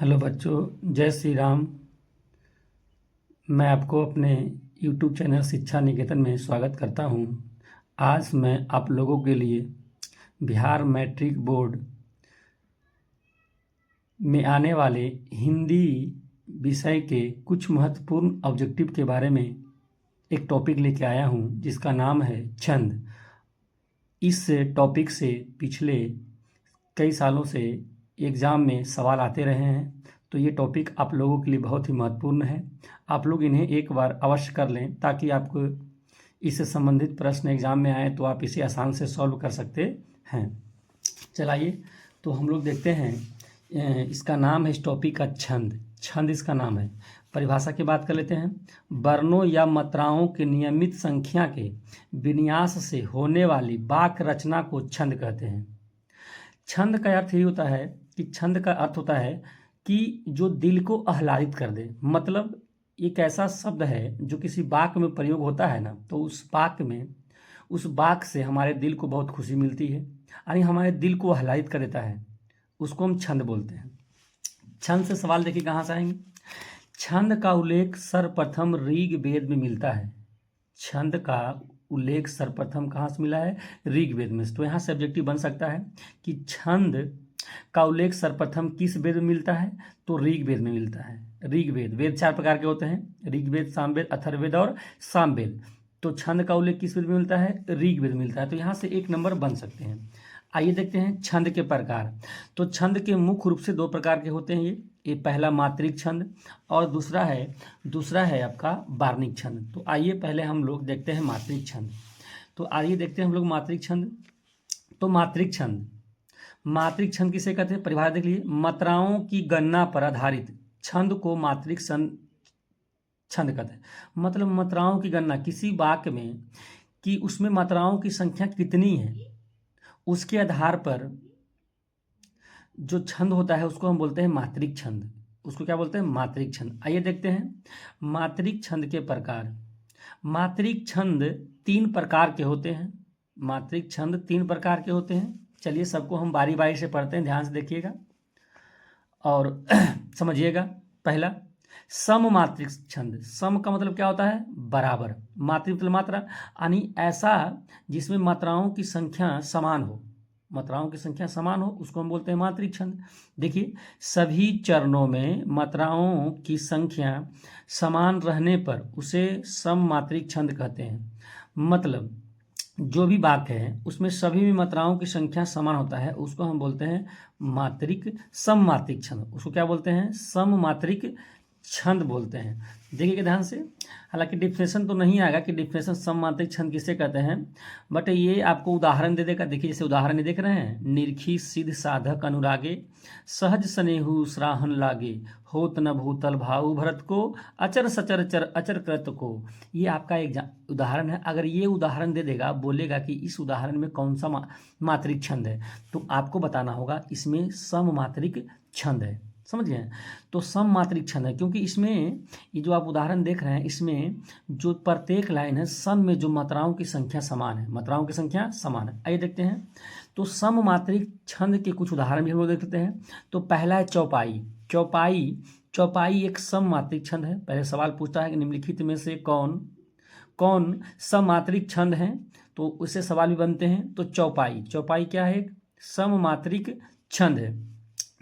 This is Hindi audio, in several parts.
हेलो बच्चों, जय श्री राम। मैं आपको अपने YouTube चैनल शिक्षा निकेतन में स्वागत करता हूं। आज मैं आप लोगों के लिए बिहार मैट्रिक बोर्ड में आने वाले हिंदी विषय के कुछ महत्वपूर्ण ऑब्जेक्टिव के बारे में एक टॉपिक लेके आया हूं, जिसका नाम है छंद। इस टॉपिक से पिछले कई सालों से एग्ज़ाम में सवाल आते रहे हैं, तो ये टॉपिक आप लोगों के लिए बहुत ही महत्वपूर्ण है। आप लोग इन्हें एक बार अवश्य कर लें ताकि आपको इससे संबंधित प्रश्न एग्ज़ाम में आए तो आप इसे आसान से सॉल्व कर सकते हैं। चलाइए तो हम लोग देखते हैं। इसका नाम है इस टॉपिक का छंद। छंद इसका नाम है। परिभाषा की बात कर लेते हैं। वर्णों या मात्राओं की नियमित संख्या के विन्यास से होने वाली वाक्य रचना को छंद कहते हैं। छंद का अर्थ ये होता है कि छंद का अर्थ होता है कि जो दिल को आह्लादित कर दे। मतलब एक ऐसा शब्द है जो किसी वाक्य में प्रयोग होता है ना, तो उस वाक्य से हमारे दिल को बहुत खुशी मिलती है, यानी हमारे दिल को आह्लादित कर देता है, उसको हम छंद बोलते हैं। छंद से सवाल देखिए कहाँ से आएंगे। छंद का उल्लेख सर्वप्रथम ऋग्वेद में मिलता है। छंद का उल्लेख सर्वप्रथम कहाँ से मिला है? ऋग्वेद में। तो यहाँ से ऑब्जेक्टिव बन सकता है कि छंद का उल्लेख सर्वप्रथम किस वेद में मिलता है? तो ऋग्वेद में मिलता है। ऋग्वेद, वेद 4 प्रकार के होते हैं, ऋग्वेद, सामवेद, अथर्ववेद और सामवेद। तो छंद का उल्लेख किस वेद में मिलता है? ऋग्वेद में मिलता है। तो यहाँ से एक नंबर बन सकते हैं। आइए देखते हैं छंद के प्रकार। तो छंद के मुख्य रूप से 2 प्रकार के होते हैं। ये पहला मात्रिक छंद और दूसरा है आपका वार्णिक छंद। तो आइए पहले हम लोग देखते हैं मात्रिक छंद। तो आइए देखते हैं हम लोग मात्रिक छंद। तो मात्रिक छंद किसे कहते हैं? परिभाषा देख लीजिए। मात्राओं की गणना पर आधारित छंद को मात्रिक छंद कहते हैं। मतलब मात्राओं की गणना किसी वाक्य में कि उसमें मात्राओं की संख्या कितनी है, उसके आधार पर जो छंद होता है उसको हम बोलते हैं मात्रिक छंद। उसको क्या बोलते हैं? मात्रिक छंद। आइए देखते हैं मात्रिक छंद के प्रकार। मात्रिक छंद 3 प्रकार के होते हैं। मात्रिक छंद 3 प्रकार के होते हैं। चलिए सबको हम बारी बारी से पढ़ते हैं, ध्यान से देखिएगा और समझिएगा। पहला, सममात्रिक छंद। सम का मतलब क्या होता है? बराबर। मात्रिक मतलब मात्रा, यानी ऐसा जिसमें मात्राओं की संख्या समान हो। मात्राओं की संख्या समान हो उसको हम बोलते हैं मात्रिक छंद। देखिए, सभी चरणों में मात्राओं की संख्या समान रहने पर उसे सममात्रिक छंद कहते हैं। मतलब जो भी वाक्य है उसमें सभी में मात्राओं की संख्या समान होता है, उसको हम बोलते हैं सममात्रिक छंद। उसको क्या बोलते हैं? सममात्रिक छंद बोलते हैं। देखिएगा ध्यान से। हालांकि डिफिनेशन तो नहीं आएगा कि डिफिनेशन सममात्रिक छंद किसे कहते हैं, बट ये आपको उदाहरण दे देगा। देखिए जैसे उदाहरण देख रहे हैं, निरखी सिद्ध साधक अनुरागे, सहज स्नेहु सराहन लागे, होत न भूतल भाऊ भरत को, अचर सचर चर अचर कृत को। ये आपका एक उदाहरण है। अगर ये उदाहरण दे देगा, बोलेगा कि इस उदाहरण में कौन सा मात्रिक छंद है, तो आपको बताना होगा इसमें सममात्रिक छंद है। समझ गए? तो सममात्रिक छंद है क्योंकि इसमें ये जो आप उदाहरण देख रहे हैं, इसमें जो प्रत्येक लाइन है, सम में जो मात्राओं की संख्या समान है, मात्राओं की संख्या समान है। आइए देखते हैं। तो सममात्रिक छंद के कुछ उदाहरण भी हम लोग देख लेते हैं। तो पहला है चौपाई। चौपाई एक सममात्रिक छंद है। पहले सवाल पूछता है कि निम्नलिखित में से कौन सममात्रिक छंद है, तो उससे सवाल भी बनते हैं। तो चौपाई क्या है? एक सममात्रिक छंद है।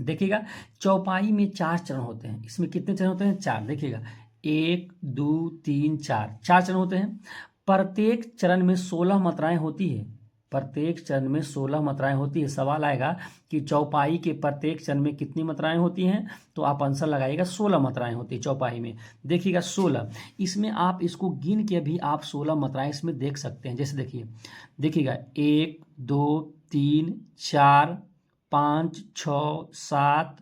देखिएगा, चौपाई में 4 चरण होते हैं। इसमें कितने चरण होते हैं? 4। देखिएगा, 1 2 3 4 चरण होते हैं। प्रत्येक चरण में 16 मात्राएं होती है। प्रत्येक चरण में 16 मात्राएं होती है। सवाल आएगा कि चौपाई के प्रत्येक चरण में कितनी मात्राएं होती हैं, तो आप आंसर लगाइएगा 16 मात्राएं होती है चौपाई में। देखिएगा 16, इसमें आप इसको गिन के भी आप 16 मात्राएं इसमें देख सकते हैं। जैसे देखिएगा 1 2 3 4 5 6 7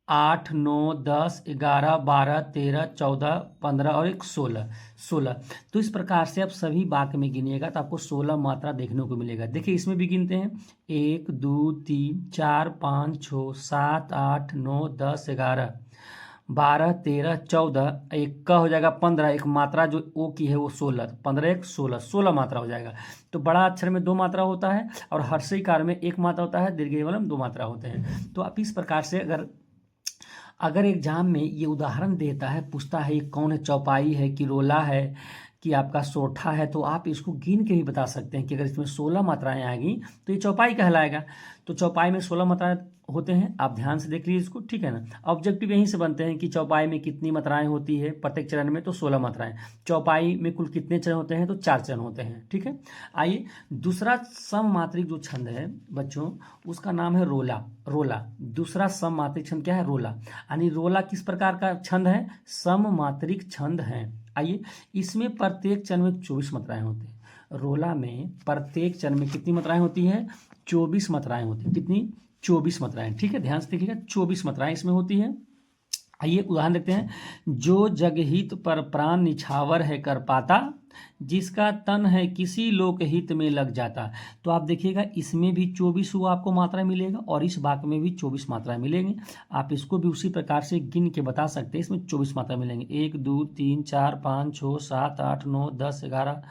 8 9 10 11 12 13 14 15 और एक 16। तो इस प्रकार से आप सभी वाक्य में गिनिएगा तो आपको 16 मात्रा देखने को मिलेगा। देखिए इसमें भी गिनते हैं 1 2 3 4 5 6 7 8 9 10 11 12 13 14, एक का हो जाएगा 15, एक मात्रा जो ओ की है वो 16, 15 एक 16, 16 मात्रा हो जाएगा। तो बड़ा अक्षर में 2 मात्रा होता है और हर्षई कार में 1 मात्रा होता है, दीर्घई वाला में 2 मात्रा होते हैं। तो आप इस प्रकार से अगर एग्जाम में ये उदाहरण देता है, पूछता है ये कौन है, चौपाई है कि रोला है कि आपका सोठा है, तो आप इसको गिन के भी बता सकते हैं कि अगर इसमें 16 मात्राएं आ गई तो ये चौपाई कहलाएगा। तो चौपाई में 16 मात्राएं होते हैं, आप ध्यान से देख लीजिए इसको, ठीक है ना। ऑब्जेक्टिव यहीं से बनते हैं कि चौपाई में कितनी मात्राएं होती है प्रत्येक चरण में, तो 16 मात्राएं। चौपाई में कुल कितने चरण होते हैं, तो 4 चरण होते हैं, ठीक है। आइए दूसरा सममात्रिक जो छंद है बच्चों, उसका नाम है रोला। रोला दूसरा सममात्रिक छंद क्या है, रोला। यानी रोला किस प्रकार का छंद है, सममात्रिक छंद है। आइए इसमें प्रत्येक चरण में 24 मात्राएं होती हैं। रोला में प्रत्येक चरण में कितनी मात्राएं होती है, 24 मात्राएं होती हैं। कितनी, 24 मात्राएं, ठीक है, ध्यान से देखिएगा, 24 मात्राएं इसमें होती हैं। आइए उदाहरण देखते हैं। जो जगहित पर प्राण निछावर है कर पाता, जिसका तन है किसी लोकहित में लग जाता। तो आप देखिएगा इसमें भी 24 वो आपको मात्रा मिलेगा और इस वाक्य में भी 24 मात्राएं मिलेंगी। आप इसको भी उसी प्रकार से गिन के बता सकते हैं, इसमें 24 मात्रा मिलेंगे, 1 2 3 4 5 6 7 8 9 10 11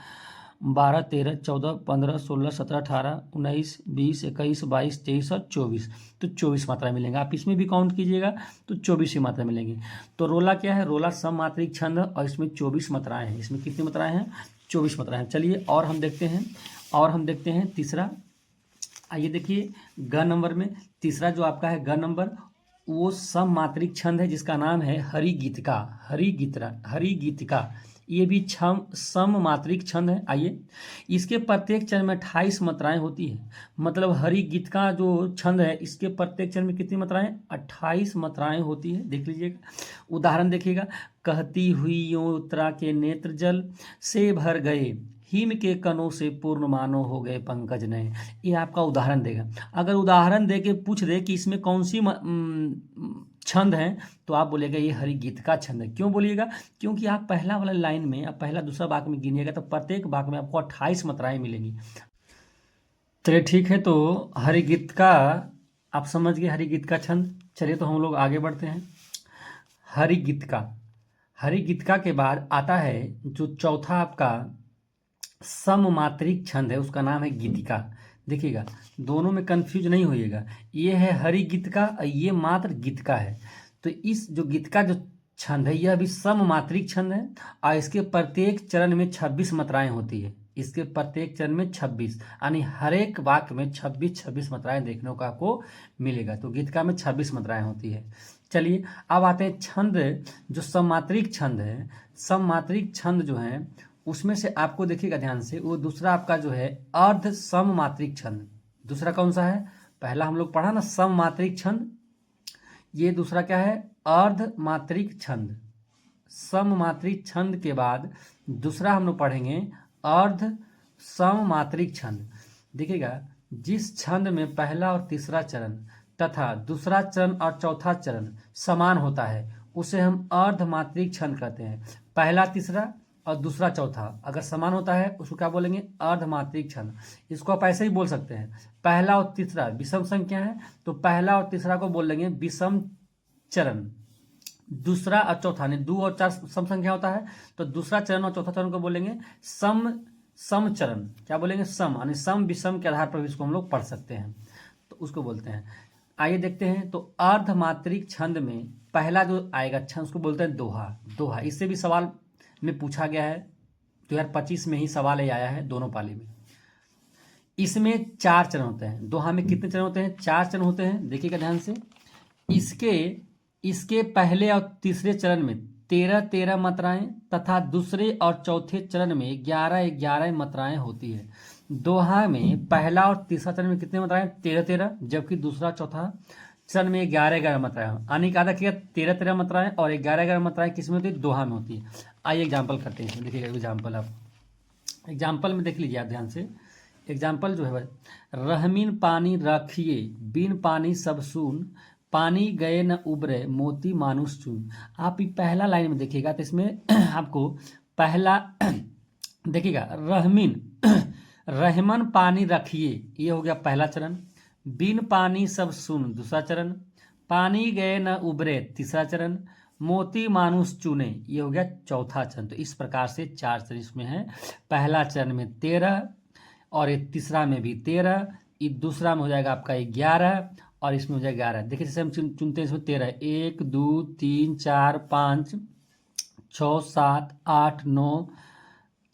12 13 14 15 16 17 18 19 20 21 22 23 और 24, तो 24 मात्रा मिलेंगे। आप इसमें भी काउंट कीजिएगा तो 24 ही मात्रा मिलेंगी। तो रोला क्या है, रोला सममात्रिक छंद और इसमें 24 मात्राएं हैं। इसमें कितनी मात्राएं हैं, 24 मात्राएं हैं। चलिए और हम देखते हैं तीसरा। आइए देखिए ग नंबर में तीसरा जो आपका है ग नंबर, वो सममात्रिक छंद है जिसका नाम है हरिगीतिका। हरिगीतिका ये भी सममात्रिक छंद है। आइए इसके प्रत्येक चरण में 28 मात्राएं होती है। मतलब हरिगीतिका जो छंद है इसके प्रत्येक चरण में कितनी मात्राएं, 28 मात्राएं होती है। देख लीजिएगा उदाहरण देखिएगा। कहती हुई यूं उत्तरा के नेत्र जल से भर गए, हिम के कणों से पूर्ण मानो हो गए पंकज नए। ये आपका उदाहरण देगा। अगर उदाहरण दे के पूछ दे कि इसमें कौन सी छंद है, तो आप बोलेगा ये हरिगीतिका छंद है। क्यों बोलिएगा, क्योंकि आप पहला वाला लाइन में, आप पहला दूसरा वाक्य में गिनिएगा तो प्रत्येक वाक्य में आपको 28 मात्राएं मिलेंगी। चलिए ठीक है, तो हरिगीतिका आप समझ गए, हरिगीतिका छंद। चलिए तो हम लोग आगे बढ़ते हैं। हरिगीतिका के बाद आता है जो चौथा आपका सममात्रिक छंद है, उसका नाम है गीतिका। देखिएगा दोनों में कंफ्यूज नहीं होइएगा, ये है हरिगीतिका और ये मात्र गीतिका है। तो इस जो गीतिका जो छंद है यह भी सममात्रिक छंद है और इसके प्रत्येक चरण में 26 मात्राएं होती है। इसके प्रत्येक चरण में 26, यानी हर एक वाक्य में 26 मात्राएं देखने को आपको मिलेगा। तो गीतिका में 26 मात्राएं होती है। चलिए अब आते हैं छंद जो सममात्रिक छंद है। सममात्रिक छंद जो है उसमें से आपको देखिएगा ध्यान से, वो दूसरा आपका जो है अर्ध सममात्रिक छंद। दूसरा कौन सा है, पहला हम लोग पढ़ा ना सममात्रिक छंद, ये दूसरा क्या है, अर्धमात्रिक छंद। सममात्रिक छंद के बाद दूसरा हम लोग पढ़ेंगे अर्ध सममात्रिक छंद। देखिएगा जिस छंद में पहला और तीसरा चरण तथा दूसरा चरण और चौथा चरण समान होता है उसे हम अर्धमात्रिक छंद कहते हैं। पहला तीसरा और दूसरा चौथा अगर समान होता है उसको क्या बोलेंगे, अर्धमात्रिक छंद। इसको आप ऐसे ही बोल सकते हैं, पहला और तीसरा विषम संख्या है तो पहला और तीसरा को बोल लेंगे विषम चरण। दूसरा और चौथा ने 2 और 4 सम संख्या होता है तो दूसरा चरण और चौथा चरण को बोलेंगे सम चरण। क्या बोलेंगे, सम, यानी सम विषम के आधार पर भी इसको हम लोग पढ़ सकते हैं, तो उसको बोलते हैं। आइए देखते हैं, तो अर्धमात्रिक छंद में पहला जो आएगा छंद उसको बोलते हैं दोहा। दोहा इससे भी सवाल में पूछा गया है, 2025 में ही सवाल ये आया है दोनों पाली में। इसमें 4 चरण होते हैं। दोहा में कितने चरण होते हैं, 4 चरण होते हैं। देखिएगा ध्यान से, इसके पहले और तीसरे चरण में 13 मात्राएं तथा दूसरे और चौथे चरण में 11 मात्राएं होती है। दोहा में पहला और तीसरा चरण में कितने मात्राएं, 13, जबकि दूसरा चौथा चरण में 11 मात्राएं। यानी कि आधा किया 13 मात्राएं और 11 मात्राएं किसमें होती है, दोहा में होती है। आइए एग्जाम्पल करते हैं, देखिएगा एग्जाम्पल। आप एग्जाम्पल में देख लीजिए आप ध्यान से। एग्जाम्पल जो है, रहमीन पानी रखिए बिन पानी सब सून, पानी गए न उबरे मोती मानुष चून। आप ये पहला लाइन में देखिएगा तो इसमें आपको पहला देखिएगा रहमीन रहमन पानी रखिए, ये हो गया पहला चरण। बिन पानी सब सुन, दूसरा चरण। पानी गए न उबरे, तीसरा चरण। मोती मानुष चुने, ये हो गया चौथा चरण। तो इस प्रकार से 4 चरण इसमें है। पहला चरण में 13 और ये तीसरा में भी 13, ये दूसरा में हो जाएगा आपका 11 और इसमें हो जाएगा 11। देखिए जैसे हम चुनते हैं इसमें 13, 1 2 3 4 5 6 7 8 9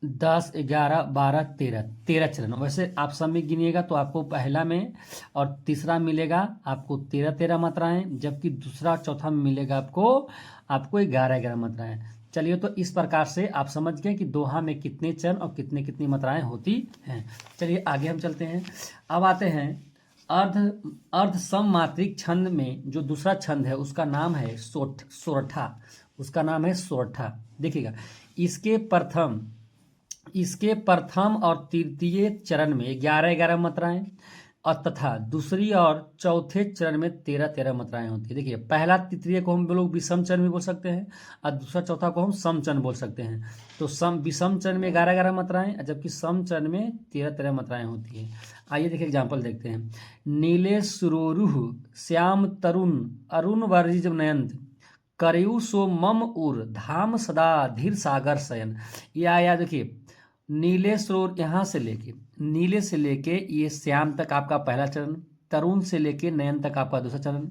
10 11 12 13, 13 चरण। वैसे आप सब में गिनिएगा तो आपको पहला में और तीसरा मिलेगा आपको 13 मात्राएं, जबकि दूसरा और चौथा में मिलेगा आपको 11 मात्राएं। चलिए, तो इस प्रकार से आप समझ गए कि दोहा में कितने चरण और कितनी कितनी मात्राएं होती हैं। चलिए आगे हम चलते हैं। अब आते हैं अर्ध सममात्रिक छंद में जो दूसरा छंद है उसका नाम है सोरठा। उसका नाम है सोरठा। देखिएगा, इसके प्रथम और तृतीय चरण में 11 मात्राएं और तथा दूसरी और चौथे चरण में 13 मात्राएं होती है। देखिए, पहला तृतीय को हम लोग विषम चरण भी बोल सकते हैं और दूसरा चौथा को हम सम चरण बोल सकते हैं। तो विषम चरण में 11 मात्राएं, जबकि सम चरण में 13 मात्राएं होती है। आइए देखिए एग्जाम्पल देखते हैं। नीले सुरोरुह श्याम तरुण अरुण वर्जिज नयंत करयु सो मम उर धाम सदा धीर सागर शयन। ये आया, देखिए नीले सरोवर यहाँ से लेके नीले से लेके ये श्याम तक आपका पहला चरण, तरुण से लेके नयन तक आपका दूसरा चरण,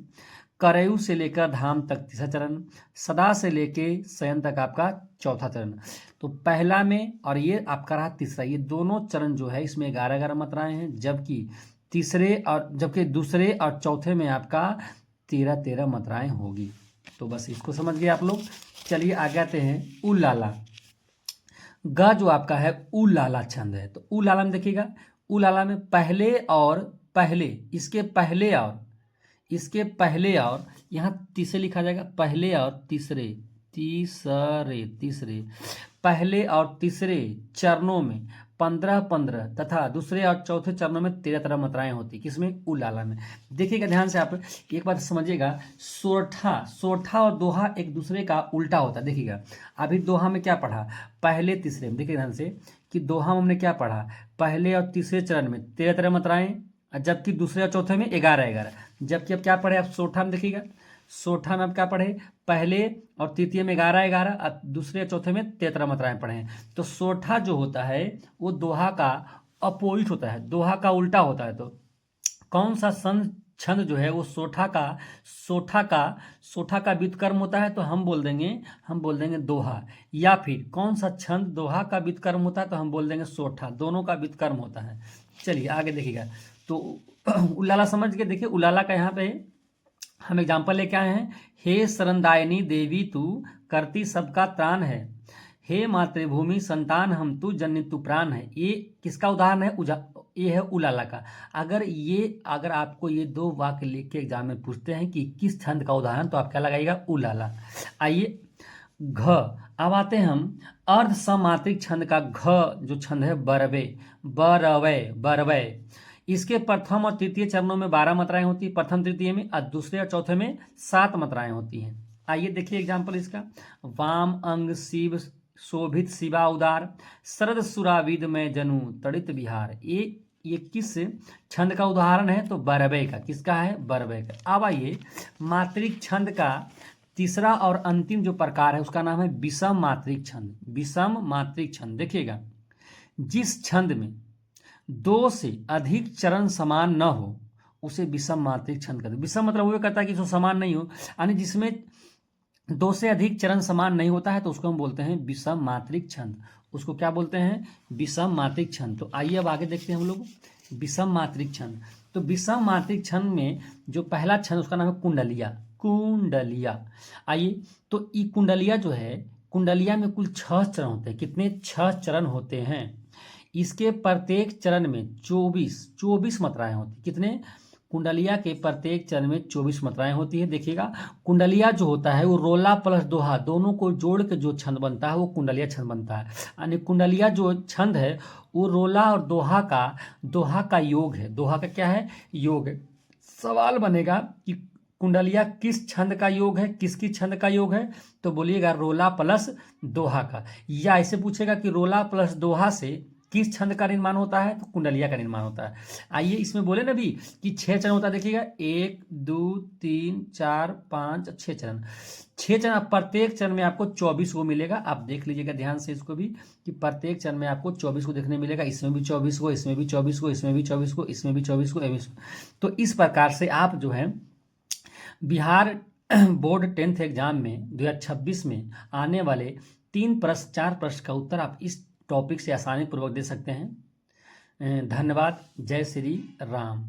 करयु से लेकर धाम तक तीसरा चरण, सदा से लेके शयन तक आपका चौथा चरण। तो पहला में और ये आपका रहा तीसरा, ये दोनों चरण जो है इसमें 11 मात्राएं हैं, जबकि दूसरे और चौथे में आपका 13 मात्राएं होगी। तो बस इसको समझ गए आप लोग। चलिए आगे आते हैं उलाला। ग जो आपका है उलाला छंद है। तो उलाला में देखिएगा, उलाला में इसके पहले और यहाँ तीसरे लिखा जाएगा, पहले और तीसरे पहले और तीसरे चरणों में 15 तथा दूसरे और चौथे चरणों में 13 मात्राएं होती। किसमें? उलाला में। देखिएगा ध्यान से, आप एक बात समझिएगा, सोरठा और दोहा एक दूसरे का उल्टा होता है। देखिएगा, अभी दोहा में क्या पढ़ा, पहले तीसरे में, देखिए ध्यान से कि दोहा में हमने क्या पढ़ा, पहले और तीसरे चरण में 13 मात्राएं, जबकि दूसरे और चौथे में 11। जबकि अब क्या पढ़े आप सोरठा में, देखिएगा सोरठा में अब क्या पढ़े, पहले और तृतीय में 11 और दूसरे और चौथे में 13 मात्राएं पढ़े हैं। तो सोरठा जो होता है वो दोहा का अपोजिट होता है, दोहा का उल्टा होता है। तो कौन सा छंद जो है वो सोठा का व्युत्क्रम होता है, तो हम बोल देंगे दोहा। या फिर कौन सा छंद दोहा का व्युत्क्रम होता है, तो हम बोल देंगे सोठा। दोनों का व्युत्क्रम होता है। चलिए आगे देखिएगा। तो उलाला समझ के देखिए, उलाला का यहाँ पे हम एग्जाम्पल लेके आए हैं। हे शरणदायिनी देवी तू करती सबका त्राण है, हे मातृभूमि संतान हम तू जननी तू प्राण है। ये किसका उदाहरण है? ये है उलाला का। अगर आपको ये 2 वाक्य लिख के एग्जाम में पूछते हैं कि किस छंद का उदाहरण, तो आप क्या लगाइएगा? उलाला। आइए घ, अब आते हैं हम अर्ध समात्रिक छंद का। घ जो छंद है बरवय, इसके प्रथम और तृतीय चरणों में 12 मात्राएं होती है, प्रथम तृतीय में, और दूसरे और चौथे में 7 मात्राएं होती हैं। आइए देखिए एग्जाम्पल इसका। वाम अंग शिव शोभित शिवा उदार, शरद सुराविद में जनु तड़ित बिहार। ये किस छंद का उदाहरण है? तो बरवय का। किसका है? बरवय का। अब आइए मात्रिक छंद का तीसरा और अंतिम जो प्रकार है उसका नाम है विषम मात्रिक छंद। विषम मात्रिक छंद, देखिएगा, जिस छंद में 2 से अधिक चरण समान न हो उसे विषम मात्रिक छंद कहते हैं। विषम मतलब वो कहता है कि जो समान नहीं हो, यानी जिसमें 2 से अधिक चरण समान नहीं होता है, तो उसको हम बोलते हैं विषम मात्रिक छंद। उसको क्या बोलते हैं? विषम मात्रिक छंद। तो आइए अब आगे देखते हैं हम लोग विषम मात्रिक छंद। तो विषम मात्रिक छंद में जो पहला छंद उसका नाम है कुंडलिया। आइए, तो ये कुंडलिया जो है, कुंडलिया में कुल 6 चरण होते हैं। कितने? 6 चरण होते हैं। इसके प्रत्येक चरण में 24 मात्राएं होती। कितने? कुंडलिया के प्रत्येक चरण में 24 मात्राएं होती है। देखिएगा, कुंडलिया जो होता है वो रोला प्लस दोहा दोनों को जोड़ के जो छंद बनता है वो कुंडलिया छंद बनता है। यानी कुंडलिया जो छंद है वो रोला और दोहा का योग है। दोहा का क्या है? योग है। सवाल बनेगा कि कुंडलिया किस छंद का योग है, किसकी छंद का योग है? तो बोलिएगा रोला प्लस दोहा का। या ऐसे पूछेगा कि रोला प्लस दोहा से किस छंद का निर्माण होता है? तो कुंडलिया का निर्माण होता है। आइए इसमें बोले ना भी कि 6 चरण होता है, देखिएगा 1 2 3 4 5 6 चरण। 6 चरण, प्रत्येक चरण में आपको 24 को मिलेगा। आप देख लीजिएगा ध्यान से इसको भी कि प्रत्येक चरण में आपको 24 को देखने मिलेगा। इसमें भी 24 को, इसमें भी 24 को, इसमें भी 24 को, इसमें भी 24 को, तो इस प्रकार से आप जो है बिहार बोर्ड 10th एग्जाम में 2026 में आने वाले 3 प्रश्न 4 प्रश्न का उत्तर आप इस टॉपिक से आसानी पूर्वक दे सकते हैं। धन्यवाद। जय श्री राम।